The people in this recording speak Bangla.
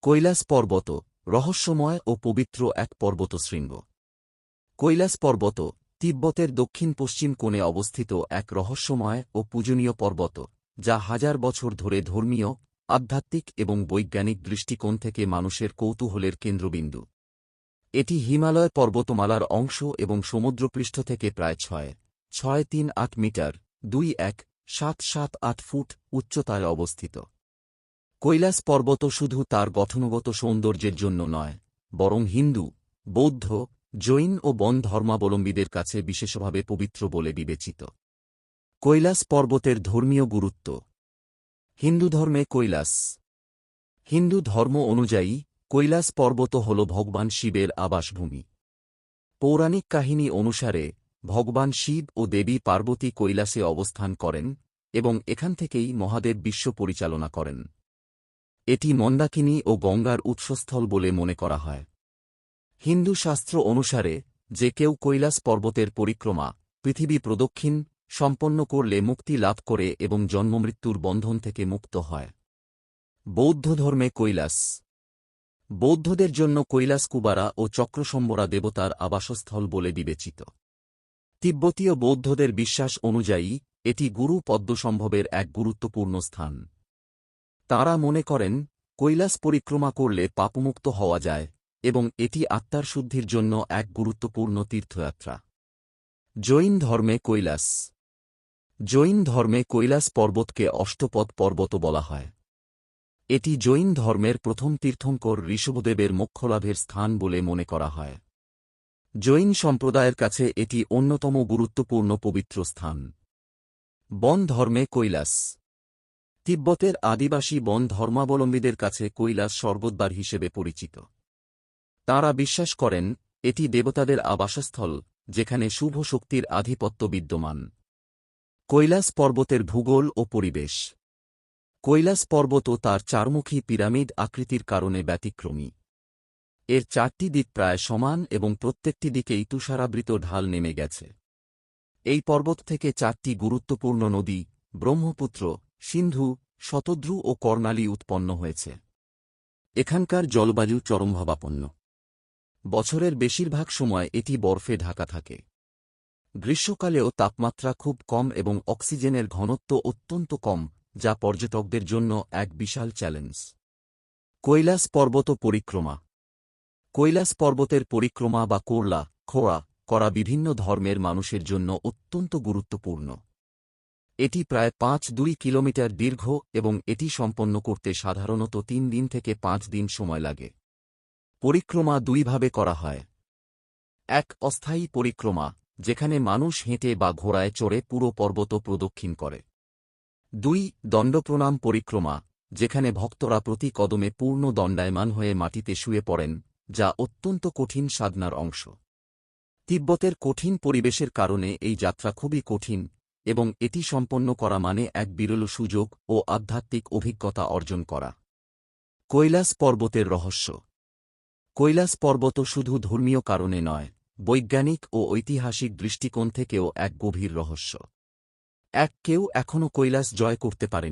কৈলাস পর্বত রহস্যময় ও পবিত্র এক পর্বতশৃঙ্গ। কৈলাস পর্বত তিব্বতের দক্ষিণ পশ্চিম কোণে অবস্থিত এক রহস্যময় ও পূজনীয় পর্বত, যা হাজার বছর ধরে ধর্মীয়, আধ্যাত্মিক এবং বৈজ্ঞানিক দৃষ্টিকোণ থেকে মানুষের কৌতূহলের কেন্দ্রবিন্দু। এটি হিমালয় পর্বতমালার অংশ এবং সমুদ্রপৃষ্ঠ থেকে প্রায় 6.38 মিটার (21.778 ফুট) উচ্চতায় অবস্থিত। কৈলাস পর্বত শুধু তার গঠনগত সৌন্দর্যের জন্য নয়, বরং হিন্দু, বৌদ্ধ, জৈন ও বন ধর্মাবলম্বীদের কাছে বিশেষভাবে পবিত্র বলে বিবেচিত। কৈলাস পর্বতের ধর্মীয় গুরুত্ব। হিন্দু ধর্মে কৈলাস। হিন্দু ধর্ম অনুযায়ী কৈলাস পর্বত হল ভগবান শিবের আবাসভূমি। পৌরাণিক কাহিনী অনুসারে ভগবান শিব ও দেবী পার্বতী কৈলাসে অবস্থান করেন এবং এখান থেকেই মহাদেব বিশ্ব পরিচালনা করেন। এটি মন্দাকিনী ও গঙ্গার উৎসস্থল বলে মনে করা হয়। হিন্দু শাস্ত্র অনুসারে যে কেউ কৈলাস পর্বতের পরিক্রমা, পৃথিবী প্রদক্ষিণ সম্পন্ন করলে মুক্তি লাভ করে এবং জন্মমৃত্যুর বন্ধন থেকে মুক্ত হয়। বৌদ্ধ ধর্মে কৈলাস। বৌদ্ধদের জন্য কৈলাস কুবারা ও চক্রসম্বরা দেবতার আবাসস্থল বলে বিবেচিত। তিব্বতীয় বৌদ্ধদের বিশ্বাস অনুযায়ী এটি গুরু পদ্মসম্ভবের এক গুরুত্বপূর্ণ স্থান। তাঁরা মনে করেন কৈলাস পরিক্রমা করলে পাপমুক্ত হওয়া যায় এবং এটি আত্মার শুদ্ধির জন্য এক গুরুত্বপূর্ণ তীর্থযাত্রা। জৈন ধর্মে কৈলাস। জৈন ধর্মে কৈলাস পর্বতকে অষ্টপদ পর্বত বলা হয়। এটি জৈন ধর্মের প্রথম তীর্থঙ্কর ঋষভদেবের মোক্ষলাভের স্থান বলে মনে করা হয়। জৈন সম্প্রদায়ের কাছে এটি অন্যতম গুরুত্বপূর্ণ পবিত্র স্থান। বন ধর্মে কৈলাস। তিব্বতের আদিবাসী বন ধর্মাবলম্বীদের কাছে কৈলাস স্বর্গদ্বার হিসেবে পরিচিত। তাঁরা বিশ্বাস করেন এটি দেবতাদের আবাসস্থল, যেখানে শুভ শক্তির আধিপত্য বিদ্যমান। কৈলাস পর্বতের ভূগোল ও পরিবেশ। কৈলাস পর্বত তার চারমুখী পিরামিড আকৃতির কারণে ব্যতিক্রমী। এর চারটি দিক প্রায় সমান এবং প্রত্যেকটি দিকেই তুষারাবৃত ঢাল নেমে গেছে। এই পর্বত থেকে চারটি গুরুত্বপূর্ণ নদী ব্রহ্মপুত্র, সিন্ধু, শতদ্রু ও কর্ণালী উৎপন্ন হয়েছে। এখানকার জলবায়ু চরমভাবাপন্ন। বছরের বেশিরভাগ সময় এটি বরফে ঢাকা থাকে। গ্রীষ্মকালেও তাপমাত্রা খুব কম এবং অক্সিজেনের ঘনত্ব অত্যন্ত কম, যা পর্যটকদের জন্য এক বিশাল চ্যালেঞ্জ। কৈলাস পর্বত পরিক্রমা। কৈলাস পর্বতের পরিক্রমা বা খোড়া করা বিভিন্ন ধর্মের মানুষের জন্য অত্যন্ত গুরুত্বপূর্ণ। এটি প্রায় 5.2 কিলোমিটার দীর্ঘ এবং এটি সম্পন্ন করতে সাধারণত 3 দিন থেকে 5 দিন সময় লাগে। পরিক্রমা দুইভাবে করা হয়। এক, অস্থায়ী পরিক্রমা, যেখানে মানুষ হেঁটে বা ঘোড়ায় চড়ে পুরো পর্বত প্রদক্ষিণ করে। 2, দণ্ডপ্রণাম পরিক্রমা, যেখানে ভক্তরা প্রতি কদমে পূর্ণ দণ্ডায়মান হয়ে মাটিতে শুয়ে পড়েন, যা অত্যন্ত কঠিন সাধনার অংশ। তিব্বতের কঠিন পরিবেশের কারণে এই যাত্রা খুবই কঠিন এবং এটি সম্পন্ন করা মানে এক বিরল সুযোগ ও আধ্যাত্মিক অভিজ্ঞতা অর্জন করা। কৈলাস পর্বতের রহস্য। কৈলাস পর্বত শুধু ধর্মীয় কারণে নয়, বৈজ্ঞানিক ও ঐতিহাসিক দৃষ্টিকোণ থেকেও এক গভীর রহস্য। কেউ এখনও কৈলাস জয় করতে পারেনি।